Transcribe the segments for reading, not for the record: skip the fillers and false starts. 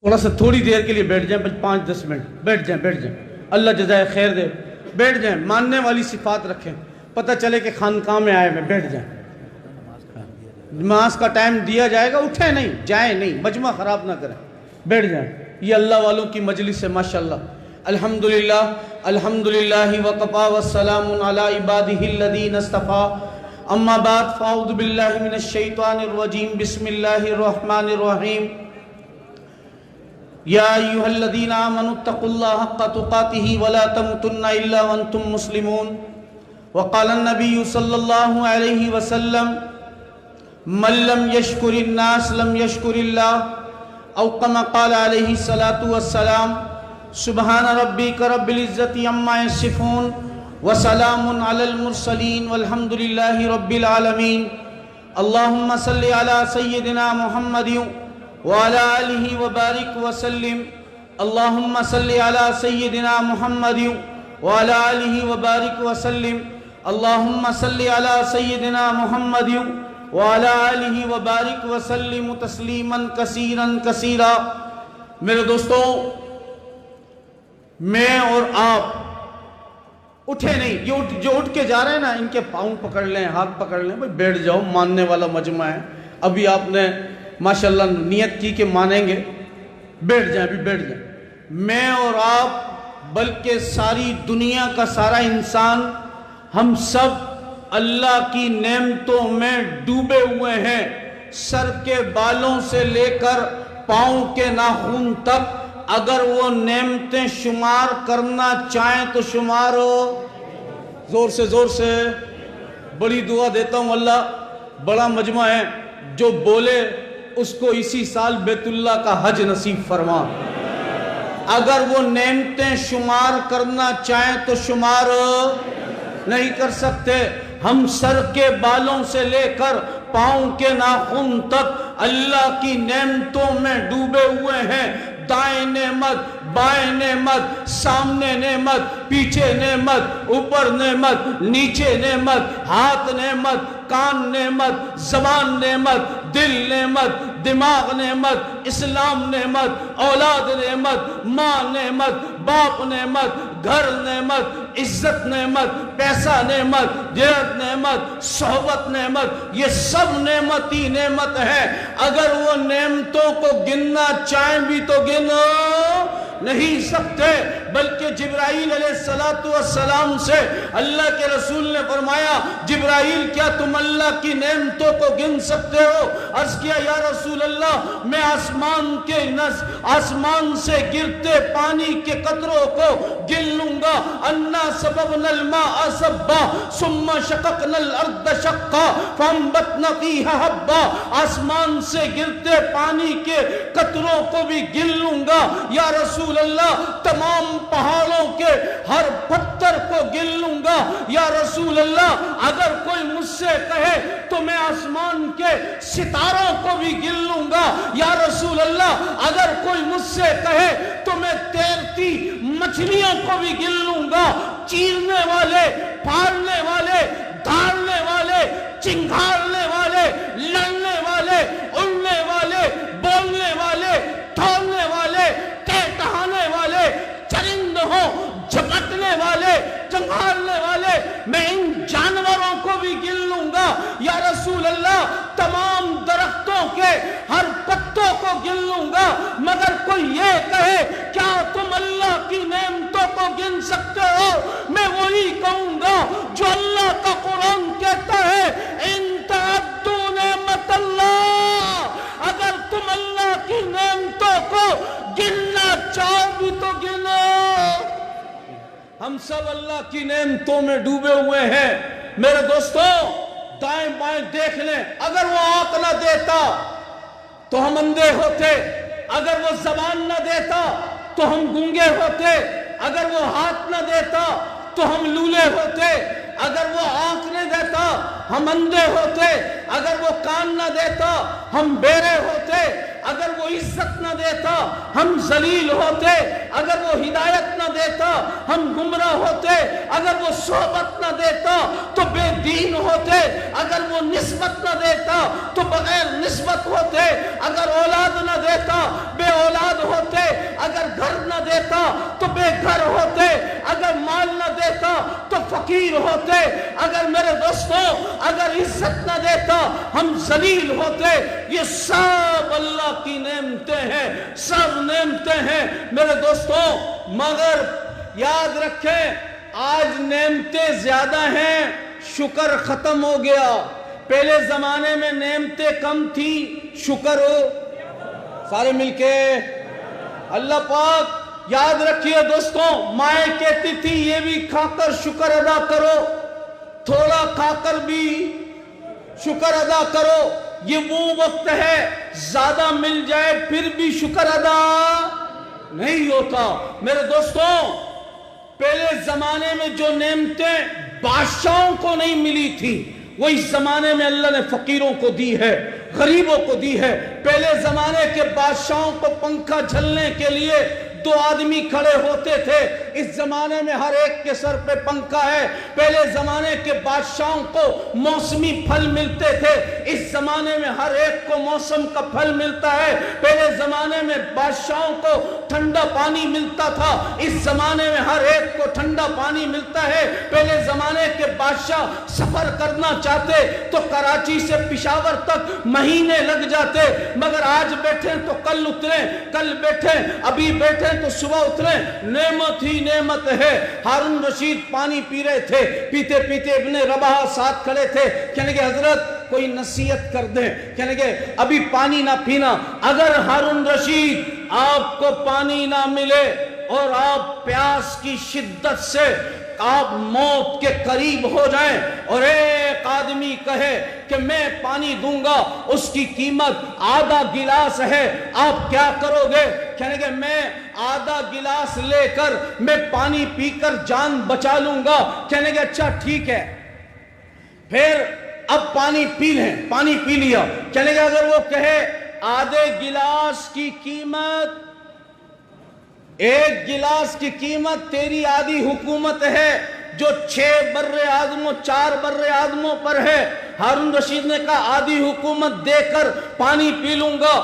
تھوڑا سا تھوڑی دیر کے لیے بیٹھ جائیں، 5-10 منٹ بیٹھ جائیں، اللہ جزائے خیر دے، بیٹھ جائیں، ماننے والی صفات رکھیں، پتہ چلے کہ خانقاہ میں آئے میں بیٹھ جائیں، نماز کا ٹائم دیا جائے گا، اٹھیں نہیں، جائیں نہیں، مجمع خراب نہ کریں، بیٹھ جائیں۔ یہ اللہ والوں کی مجلس ہے ماشاءاللہ۔ الحمدللہ الحمدللہ وقفا والسلام علی عبادہ الذین اصطفیٰ، اما بعد فاعوذ باللہ من الشیطان الرجیم، بسم اللہ الرحمن الرحیم۔ یا ایہا الذین آمنوا اتقوا اللہ حق تقاتہ ولا تموتن الا وانتم مسلمون۔ وقال النبی صلی اللہ علیہ وسلم من لم یشکر الناس لم یشکر اللہ، او کما قال علیہ الصلاۃ والسلام۔ سبحان ربک رب العزت عما یصفون وسلام علی المرسلین والحمد للہ رب العالمین۔ اللہم صلی علی سیدنا محمد وعلی آلہ وبارک وسلم۔ اللہم صلی علی سیدنا محمد وعلی آلہ وبارک وسلم۔ اللہم صلی علی سیدنا محمد وعلی آلہ وبارک وسلم تسلیما کثیرا کثیرا۔ میرے دوستوں، میں اور آپ اٹھے نہیں، جو اٹھ کے جا رہے ہیں نا، ان کے پاؤں پکڑ لیں، ہاتھ پکڑ لیں، بھئی بیٹھ جاؤ، ماننے والا مجمع ہے، ابھی آپ نے ماشاءاللہ نیت کی کہ مانیں گے، بیٹھ جائیں، ابھی بیٹھ جائیں۔ میں اور آپ بلکہ ساری دنیا کا سارا انسان، ہم سب اللہ کی نعمتوں میں ڈوبے ہوئے ہیں، سر کے بالوں سے لے کر پاؤں کے ناخن تک۔ اگر وہ نعمتیں شمار کرنا چاہیں تو شمار ہو، زور سے بڑی دعا دیتا ہوں، اللہ بڑا مجمع ہے، جو بولے اس کو اسی سال بیت اللہ کا حج نصیب فرما۔ اگر وہ نعمتیں شمار کرنا چاہیں تو شمار نہیں کر سکتے۔ ہم سر کے بالوں سے لے کر پاؤں کے ناخن تک اللہ کی نعمتوں میں ڈوبے ہوئے ہیں۔ دائیں نعمت، بائیں نعمت، سامنے نعمت، پیچھے نعمت، اوپر نعمت، نیچے نعمت، ہاتھ نعمت، کان نعمت، زبان نعمت، دل نعمت، دماغ نعمت، اسلام نعمت، اولاد نعمت، ماں نعمت، باپ نعمت، گھر نعمت، عزت نعمت، پیسہ نعمت، جہت نعمت، صحبت نعمت، یہ سب نعمت ہی نعمت ہے۔ اگر وہ نعمتوں کو گننا چاہیں بھی تو گن نہیں سکتے، بلکہ جبرائیل علیہ السلام سے اللہ کے رسول نے فرمایا، جبرائیل کیا تم اللہ کی نعمتوں کو گن سکتے ہو؟ عرض کیا یا رسول اللہ، میں آسمان سے گرتے پانی کے قطروں کو گن لوں گا۔ انا سببنا الماء سبا ثم شققنا الارض شقا فانبتنا فیہا حبا۔ آسمان سے گرتے پانی کے قطروں کو بھی گن لوں گا یا رسول اللہ، تمام پہاڑوں کے ہر پتھر کو گن لوں گا یا رسول اللہ۔ اگر کوئی مجھ سے کہے تو میں آسمان کے ستاروں کو بھی گن لوں گا یا رسول اللہ۔ اگر کوئی مجھ سے کہے تو میں تیرتی مچھلیوں کو بھی گن لوں گا۔ چیرنے والے، پھاڑنے والے، دھاڑنے والے، چنگھاڑنے والے، لڑنے والے، اڑنے والے، بولنے والے، توڑنے والے، ٹہٹہانے والے، چرند ہوں، جھپٹنے والے، چنگھاڑنے والے، میں ان جانوروں کو بھی گن لوں گا یا رسول اللہ۔ تمام درختوں کے ہر پتوں کو گن لوں گا، مگر کوئی یہ کہے کیا تم اللہ کی نعمتوں کو گن سکتے ہو؟ میں وہی کہوں گا جو اللہ کا قرآن کہتا ہے، ان تعدوا نعمت اللہ۔ اگر تم اللہ کی نعمتوں کو گننا چاہو بھی تو گنو۔ ہم سب اللہ کی نعمتوں میں ڈوبے ہوئے ہیں۔ میرے دوستوں، دائیں بائیں دیکھ لیں، اگر وہ آنکھ نہ دیتا تو ہم اندھے ہوتے، اگر وہ زبان نہ دیتا تو ہم گونگے ہوتے، اگر وہ ہاتھ نہ دیتا تو ہم لولے ہوتے، اگر وہ آنکھ نہ دیتا ہم اندھے ہوتے، اگر وہ کان نہ دیتا ہم بہرے ہوتے، اگر وہ عزت نہ دیتا ہم ذلیل ہوتے، اگر وہ ہدایت نہ دیتا ہم گمراہ ہوتے، اگر وہ صحبت نہ دیتا تو بے دین ہوتے، اگر وہ نسبت نہ دیتا تو بغیر نسبت ہوتے، اگر اولاد نہ دیتا بے اولاد ہوتے۔ اگر گھر نہ دیتا تو بے گھر ہوتے، اگر مال نہ دیتا تو فقیر ہوتے، اگر میرے دوستوں اگر عزت نہ دیتا ہم ذلیل ہوتے۔ یہ سب اللہ کی نعمتیں ہیں، سب نعمتیں ہیں میرے دوستوں، مگر یاد رکھیں آج نعمتیں زیادہ ہیں، شکر ختم ہو گیا۔ پہلے زمانے میں نعمتیں کم تھی، شکر ہو سارے مل کے اللہ پاک یاد رکھیے دوستوں، مائیں کہتی تھی یہ بھی کھا کر شکر ادا کرو، تھوڑا کھا کر بھی شکر ادا کرو۔ یہ وہ وقت ہے زیادہ مل جائے پھر بھی شکر ادا نہیں ہوتا۔ میرے دوستوں پہلے زمانے میں جو نعمتیں بادشاہوں کو نہیں ملی تھی وہ اس زمانے میں اللہ نے فقیروں کو دی ہے، غریبوں کو دی ہے۔ پہلے زمانے کے بادشاہوں کو پنکھا جھلنے کے لیے 2 آدمی کھڑے ہوتے تھے، اس زمانے میں ہر ایک کے سر پہ پنکھا ہے۔ پہلے زمانے کے بادشاہوں کو موسمی پھل ملتے تھے، اس زمانے میں ہر ایک کو موسم کا پھل ملتا ہے۔ پہلے زمانے میں بادشاہوں کو ٹھنڈا پانی ملتا تھا، اس زمانے میں ہر ایک کو ٹھنڈا پانی ملتا ہے۔ پہلے زمانے کے بادشاہ سفر کرنا چاہتے تو کراچی سے پشاور تک مہینے لگ جاتے، مگر آج بیٹھیں تو کل اتریں، کل بیٹھیں ابھی بیٹھیں تو صبح اتریں، نعمت ہی نعمت ہے۔ ہارون رشید پانی پی رہے تھے، پیتے پیتے ابن رباح ساتھ کھڑے تھے، کہنے کہ حضرت کوئی نصیحت کر دیں، کہنے کہ ابھی پانی نہ پینا۔ اگر ہارون رشید آپ کو پانی نہ ملے اور آپ پیاس کی شدت سے آپ موت کے قریب ہو جائیں اور ایک آدمی کہے کہ میں پانی دوں گا، اس کی قیمت آدھا گلاس ہے، آپ کیا کرو گے؟ کہنے کہ میں آدھا گلاس لے کر میں پانی پی کر جان بچا لوں گا۔ کہنے کہ اچھا ٹھیک ہے، پھر اب پانی پی لیں، پانی پی لیا۔ کہنے کہ اگر وہ کہے آدھے گلاس کی قیمت، 1 گلاس کی قیمت تیری آدھی حکومت ہے جو 6 بر اعظموں 4 بر اعظموں پر ہے۔ ہارون رشید نے کہا آدھی حکومت دے کر پانی پی لوں گا۔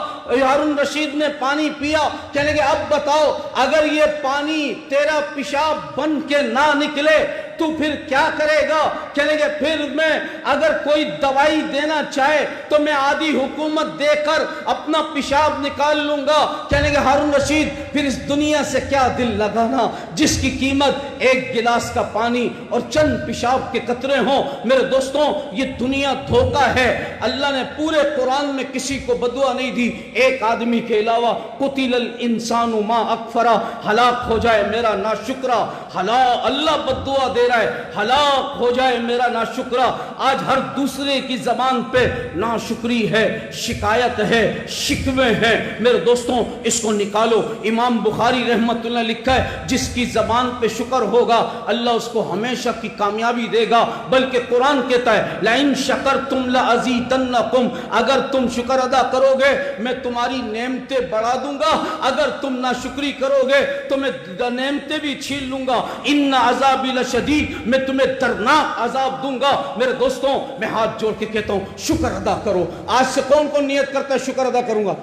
ہارون رشید نے پانی پیا۔ کہنے کہ اب بتاؤ اگر یہ پانی تیرا پیشاب بن کے نہ نکلے تو پھر کیا کرے گا؟ کہنے کہ پھر میں اگر کوئی دوائی دینا چاہے تو میں آدھی حکومت دے کر اپنا پیشاب نکال لوں گا۔ کہنے کہ ہارون رشید پھر اس دنیا سے کیا دل لگانا جس کی قیمت 1 گلاس کا پانی اور چند پیشاب کے قطرے ہوں۔ میرے دوستوں یہ دنیا دھوکہ ہے۔ اللہ نے پورے قرآن میں کسی کو بدعا نہیں دی ایک آدمی کے علاوہ، قتل الانسان ما اکفرا، ہلاک ہو جائے میرا ناشکرا، اللہ بدعا دے رہا ہے ہلاک ہو جائے میرا ناشکرا۔ آج ہر دوسرے کی زبان پہ ناشکری ہے، شکایت ہے، شکوے ہیں۔ میرے دوستوں اس کو نکالو۔ امام بخاری رحمت اللہ لکھا ہے جس کی زبان پہ شکر ہوگا اللہ اس کو ہمیشہ کی کامیابی دے گا، بلکہ قرآن کہتا ہے لَإِن شَكَرْتُمْ لَأَزِيدَنَّكُمْ، اگر تم شکر ادا کرو گے میں تمہاری نعمتیں بڑھا دوں گا، اگر تم ناشکری کرو گے تو میں نعمتیں بھی چھین لوں گا۔ ان عذابی لشدید، میں تمہیں دردناک عذاب دوں گا۔ میرے دوستوں میں ہاتھ جوڑ کے کہتا ہوں شکر ادا کرو۔ آج سے کون کون نیت کرتا ہے شکر ادا کروں گا؟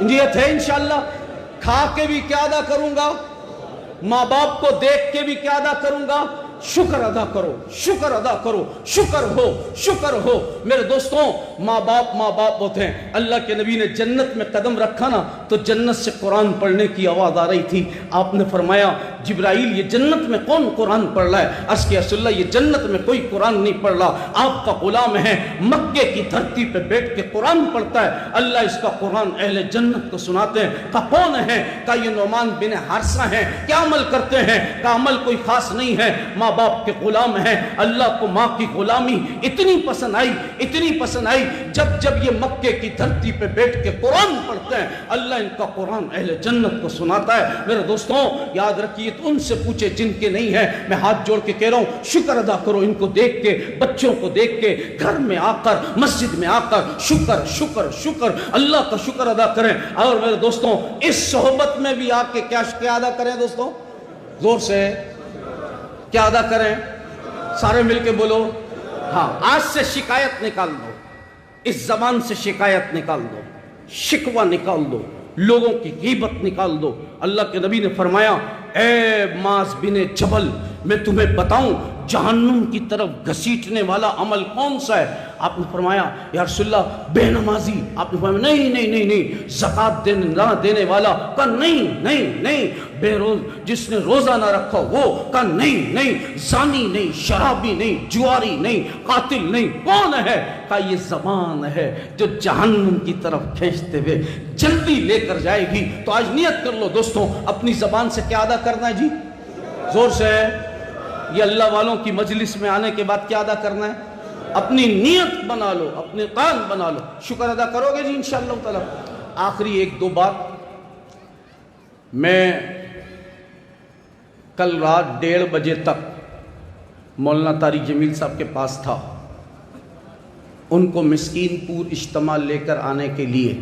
نیت ہے انشاءاللہ۔ کھا کے بھی کیا ادا کروں گا؟ ماں باپ کو دیکھ کے بھی کیا ادا کروں گا؟ شکر ادا کرو، شکر ادا کرو، شکر ہو، شکر ہو۔ میرے دوستوں ماں باپ ہوتے ہیں۔ اللہ کے نبی نے جنت میں قدم رکھا نا تو جنت سے قرآن پڑھنے کی آواز آ رہی تھی۔ آپ نے فرمایا جبرائیل یہ جنت میں کون قرآن پڑھ رہا ہے؟ عرض کیا رسول اللہ یہ جنت میں کوئی قرآن نہیں پڑھ رہا، آپ کا غلام ہے، مکے کی دھرتی پہ بیٹھ کے قرآن پڑھتا ہے، اللہ اس کا قرآن اہل جنت کو سناتے ہیں۔ کہا کون ہے؟ کہا یہ نعمان بن حارثہ ہیں۔ کیا عمل کرتے ہیں؟ کہا عمل کوئی خاص نہیں ہے، ماں باپ کے غلام ہیں۔ اللہ کو ماں کی غلامی اتنی پسند آئی، اتنی پسند آئی، جب یہ مکے کی دھرتی پہ بیٹھ کے قرآن پڑھتے ہیں اللہ ان کا قرآن اہل جنت کو سناتا ہے۔ میرے دوستوں یاد رکھیے ان سے پوچھے جن کے نہیں ہیں۔ میں ہاتھ جوڑ کے کہہ رہا ہوں شکر ادا کرو ان کو دیکھ کے، بچوں کو دیکھ کے، گھر میں آ کر، مسجد میں آ کر شکر شکر شکر اللہ کا شکر ادا کریں۔ اور میرے دوستوں اس صحبت میں بھی آ کے کیا ادا کریں دوستوں؟ زور سے کیا ادا کریں؟ سارے مل کے بولو ہاں۔ آج سے شکایت نکال دو، اس زبان سے شکایت نکال دو، شکوہ نکال دو، لوگوں کی غیبت نکال دو۔ اللہ کے نبی نے فرمایا اے معاذ بن جبل میں تمہیں بتاؤں جہنم کی طرف گھسیٹنے والا عمل کون سا ہے؟ آپ نے فرمایا یا رسول اللہ بے نمازی۔ آپ نے فرمایا نہیں زکوٰۃ نہ دینے والا۔ کہا نہیں بے روز جس نے روزہ نہ رکھا وہ۔ کہا نہیں زانی نہیں، شرابی نہیں، جواری نہیں، قاتل نہیں۔ کون ہے؟ کہا یہ زبان ہے جو جہنم کی طرف کھینچتے ہوئے جلدی لے کر جائے گی۔ تو آج نیت کر لو دوستوں، اپنی زبان سے کیا ادا کرنا ہے جی؟ زور سے یہ اللہ والوں کی مجلس میں آنے کے بعد کیا ادا کرنا ہے؟ اپنی نیت بنا لو، اپنے قان بنا لو۔ شکر ادا کرو گے جی انشاءاللہ تعالی؟ آخری ایک دو بات، میں کل رات 1:30 بجے تک مولانا طارق جمیل صاحب کے پاس تھا، ان کو مسکین پور اجتماع لے کر آنے کے لیے،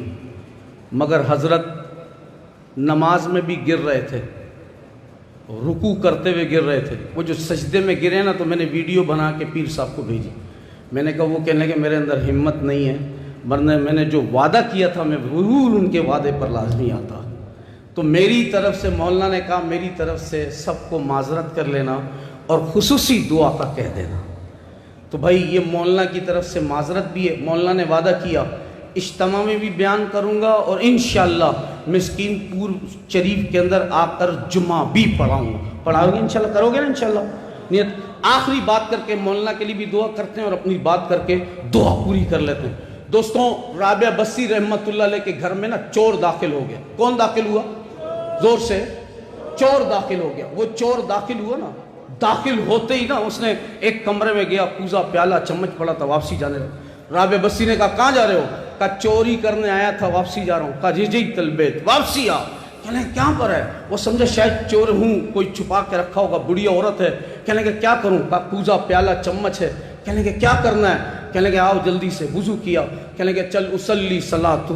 مگر حضرت نماز میں بھی گر رہے تھے، رکوع کرتے ہوئے گر رہے تھے۔ وہ جو سجدے میں گرے نا تو میں نے ویڈیو بنا کے پیر صاحب کو بھیجی۔ میں نے کہا وہ کہنے کہ میرے اندر ہمت نہیں ہے، ورنہ میں نے جو وعدہ کیا تھا میں ضرور ان کے وعدے پر لازمی آتا۔ تو میری طرف سے مولانا نے کہا میری طرف سے سب کو معذرت کر لینا اور خصوصی دعا کا کہہ دینا۔ تو بھائی یہ مولانا کی طرف سے معذرت بھی ہے، مولانا نے وعدہ کیا اجتماع میں بھی بیان کروں گا اور انشاءاللہ مسکین پور شریف کے اندر آ کر جمعہ بھی پڑھاؤں گا۔ پڑھاؤ گے انشاءاللہ؟ کرو گے نا انشاءاللہ نیت؟ آخری بات کر کے مولانا کے لیے بھی دعا کرتے ہیں اور اپنی بات کر کے دعا پوری کر لیتے ہیں۔ دوستوں رابعہ بصری رحمت اللہ علیہ کے گھر میں نا چور داخل ہو گیا۔ کون داخل ہوا؟ زور سے۔ چور داخل ہو گیا۔ وہ چور داخل ہوا نا، داخل ہوتے ہی نا اس نے ایک کمرے میں گیا، پوزا پیالہ چمچ پڑا تھا، واپسی جانے لگا۔ رابعہ بصری نے کہا کہاں جا رہے ہو؟ کہا چوری کرنے آیا تھا، واپسی جا رہا ہوں۔ کہا جی تلبیت، واپسی آ۔ کہنے کیا پر ہے؟ وہ سمجھے شاید چور ہوں، کوئی چھپا کے رکھا ہوگا، بڑھیا عورت ہے۔ کہنے کہ کیا کروں؟ کہا پوزا پیالہ چمچ ہے۔ کہنے کہ کیا کرنا ہے؟ کہنے کہ آؤ جلدی سے۔ وضو کیا۔ کہنے کہ چل اصلی صلاۃ،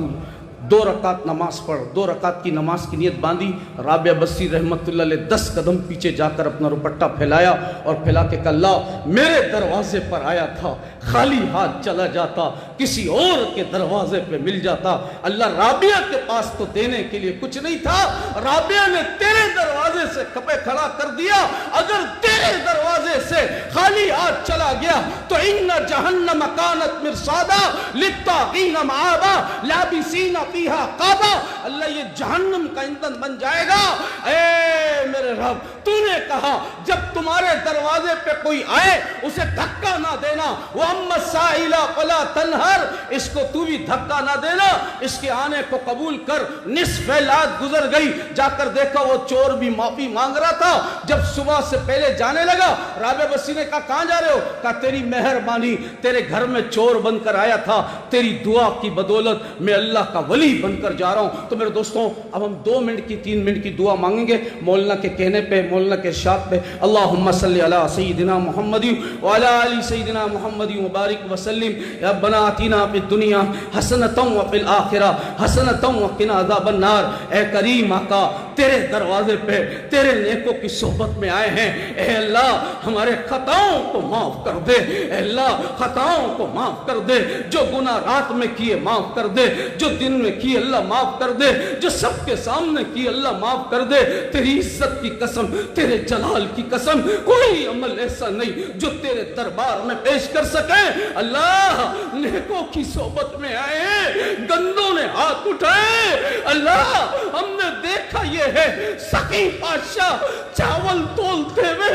2 رکعت نماز پڑھ۔ 2 رکعت کی نماز کی نیت باندھی۔ رابعہ بصری رحمت اللہ علیہ 10 قدم پیچھے جا کر اپنا دوپٹہ پھیلایا اور پھیلا کے کہا اللہ میرے دروازے پر آیا تھا، خالی ہاتھ چلا جاتا، کسی اور کے دروازے پہ مل جاتا۔ اللہ رابعہ کے پاس تو دینے کے لیے کچھ نہیں تھا، رابعہ نے تیرے دروازے سے کپے کھڑا کر دیا۔ اگر تیرے دروازے سے خالی ہاتھ چلا گیا تو ان جہنم کانت مرصادا للطاغین مآبا لابسین فیہا قابا، اللہ یہ جہنم کا ایندھن بن جائے گا۔ اے میرے رب تو نے کہا جب تمہارے دروازے پہ کوئی آئے اسے دھکا نہ دینا، وَأَمَّا السَّائِلَ فَلَا تَنْهَرْ، اس کو تو بھی دھکا نہ دینا، اس کے آنے کو قبول کر۔ نصف رات گزر گئی، جا کر دیکھا وہ چور بھی معافی مانگ رہا تھا۔ جب صبح سے پہلے جانے لگا، رابعہ بصری نے کہا کہاں جا رہے ہو؟ کہا تیری مہربانی، تیرے گھر میں چور بن کر آیا تھا، تیری دعا کی بدولت میں اللہ کا ولی بن کر جا رہا ہوں۔ تو میرے دوستوں اب ہم 2 منٹ کی 3 منٹ کی دعا مانگیں گے مولانا کے کہنے پہ، مولانا کے ارشاد پہ۔ اللہم صلی علی سیدنا محمد وعلی آل سیدنا محمد وبارک وسلم۔ ربنا آتنا فی الدنیا حسنۃ وفی الآخرہ حسنۃ وقنا عذاب النار۔ اے کریم آقا تیرے دروازے پہ تیرے نیکوں کی صحبت میں آئے ہیں، اے اللہ ہمارے خطاؤں کو معاف کر دے، اے اللہ خطاؤں کو معاف کر دے، جو گناہ رات میں کیے معاف کر دے، جو دن میں کیے اللہ معاف کر دے، جو سب کے سامنے کیے اللہ معاف کر دے۔ تیری عزت کی قسم، تیرے جلال کی قسم، کوئی عمل ایسا نہیں جو تیرے دربار میں پیش کر سکے۔ اللہ نیکوں کی صحبت میں آئے ہیں، گندوں نے ہاتھ اٹھائے، اللہ ہم نے دیکھا یہ ہے سقی بادشاہ چاول تولتے ہوئے،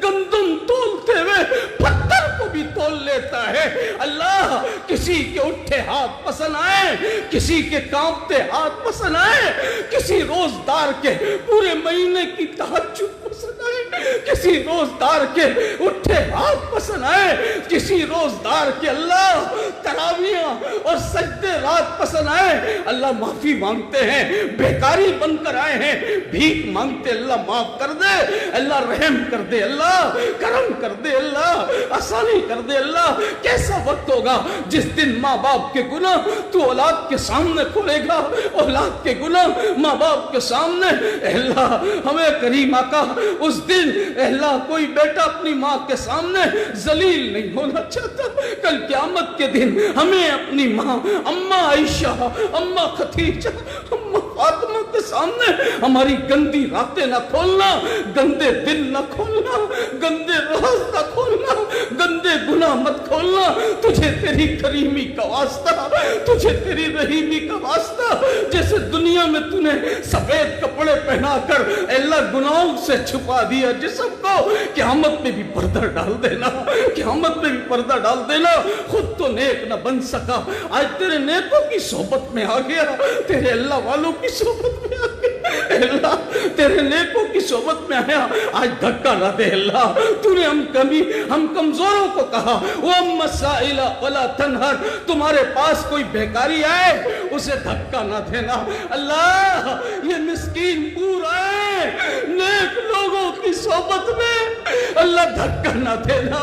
گندم تولتے ہوئے پتھر کو بھی تول لیتا ہے۔ اللہ کسی کے اٹھے ہاتھ پسند آئے، کسی کے کانپتے ہاتھ پسند آئے، کسی روزدار کے پورے مہینے کی تہجد پسند آئے، کسی روزدار کے اٹھے ہاتھ پسند آئے، کسی روزدار کے اللہ تراویح اور سجدے رات پسند آئے۔ اللہ معافی مانگتے ہیں، بیکاری بن کر آئے ہیں، بھیک مانگتے، اللہ معاف کر دے، اللہ رحم کر دے، اللہ کرم کر دے، اللہ آسانی کر دے۔ اللہ کیسا وقت ہوگا جس دن ماں باپ کے گناہ تو اولاد کے سامنے کھولے گا، اولاد کے گناہ ماں باپ کے سامنے۔ اے اللہ ہمیں کریم آقا اس دن اے اللہ کوئی بیٹا اپنی ماں کے سامنے ذلیل نہیں ہونا چاہتا۔ کل قیامت کے دن ہمیں اپنی ماں، اماں عائشہ، اماں خدیجہ، اماں فاطمہ کے سامنے ہماری گندی راتیں نہ کھولنا، گندے دل نہ کھولنا، گندے راز نہ کھولنا، گندے گناہ مت کھولنا۔ تجھے تیری کریمی کا واسطہ، تجھے تیری رحیمی کا واسطہ، جیسے دنیا میں تو نے سفید کپڑے پہنا کر اے اللہ گناہوں سے چھپا دیا جسم کو، قیامت میں بھی پردہ ڈال دینا، قیامت میں بھی پردہ ڈال دینا۔ خود تو نیک نہ بن سکا، آج تیرے نیکوں کی صحبت میں آ گیا، تیرے اللہ والوں کی صحبت میں آ گیا، اے اللہ تیرے نیکوں کی صحبت میں آیا، آج دھکا نہ دے اللہ۔ تو نے ہم کمزوروں کو کہا وَأَمَّا السَّائِلَ وَلَا تَنْهَرْ، تمہارے پاس کوئی بھیکاری آئے اسے دھکا نہ دینا۔ اللہ یہ مسکین پورا ہے نیک لوگوں کی صحبت میں، اللہ دھکا نہ دینا،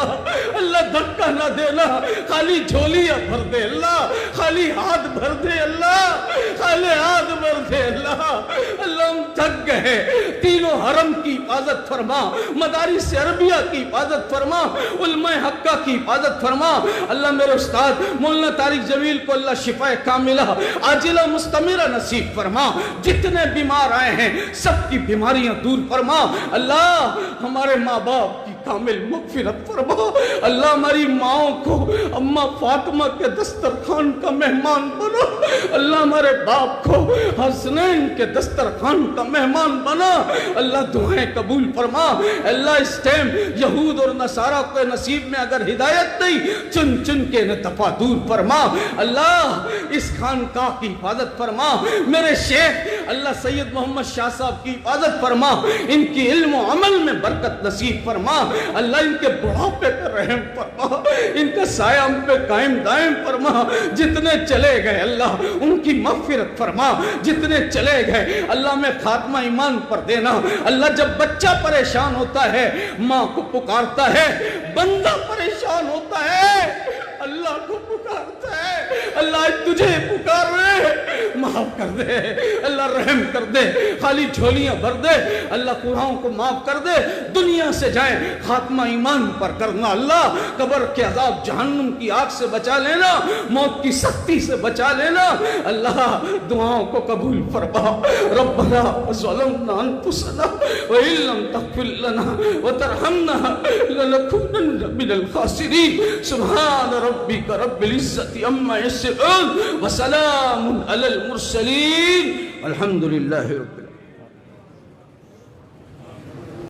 اللہ دھکا نہ دینا، خالی جھولیاں بھر دے اللہ، خالی ہاتھ بھر دے اللہ، خالی ہاتھ بھر دے اللہ۔ اللہ ہم تھک گئے، تینوں حرم کی حفاظت فرما، مدارس عربیہ کی حفاظت فرما، علماء حقہ کی حفاظت فرما۔ اللہ میرے استاد مولانا طارق جمیل کو اللہ شفا کاملہ عاجلہ مستمرہ نصیب فرما، جتنے بیمار آئے ہیں سب کی بیماریاں دور فرما۔ اللہ ہمارے ماں باپ کی کامل مغفرت فرما۔ اللہ ہماری ماؤں کو اماں فاطمہ کے دسترخوان کا مہمان بنا، اللہ ہمارے باپ کو حسنین کے دسترخوان کا مہمان بنا۔ اللہ دعائیں قبول فرما۔ اللہ اس ٹائم یہود اور نصارہ کو نصیب میں اگر ہدایت نہیں، چن چن کے انہیں دفع دور فرما۔ اللہ اس خانقاہ کی حفاظت فرما، میرے شیخ اللہ سید محمد شاہ صاحب کی حفاظت فرما، ان کی علم و عمل میں برکت نصیب فرما۔ اللہ ان کے بڑھاپے پر رحم فرما، ان کا سایہ ہم پہ قائم دائم فرما۔ جتنے چلے گئے اللہ ان کی مغفرت فرما، جتنے چلے گئے اللہ میں خاتمہ ایمان پر دینا۔ اللہ جب بچہ پریشان ہوتا ہے ماں کو پکارتا ہے، بندہ پریشان ہوتا ہے اللہ کو پکارتا ہے۔ اللہ آج تجھے پکار رہے، معاف کر دے اللہ، رحم کر دے، خالی جھولیاں بھر دے اللہ، گناہوں کو معاف کر دے، دنیا سے جائیں خاتمہ ایمان پر کرنا۔ اللہ قبر کے عذاب جہنم کی آگ سے بچا لینا، موت کی سختی سے بچا لینا۔ اللہ دعاؤں کو قبول فرما۔ ربنا ظلمنا انفسنا وان لم تغفر لنا وترحمنا لنكونن من الخاسرين۔ سبحان ربك رب العزة عما يصفون وسلام على المرسلين والحمد لله رب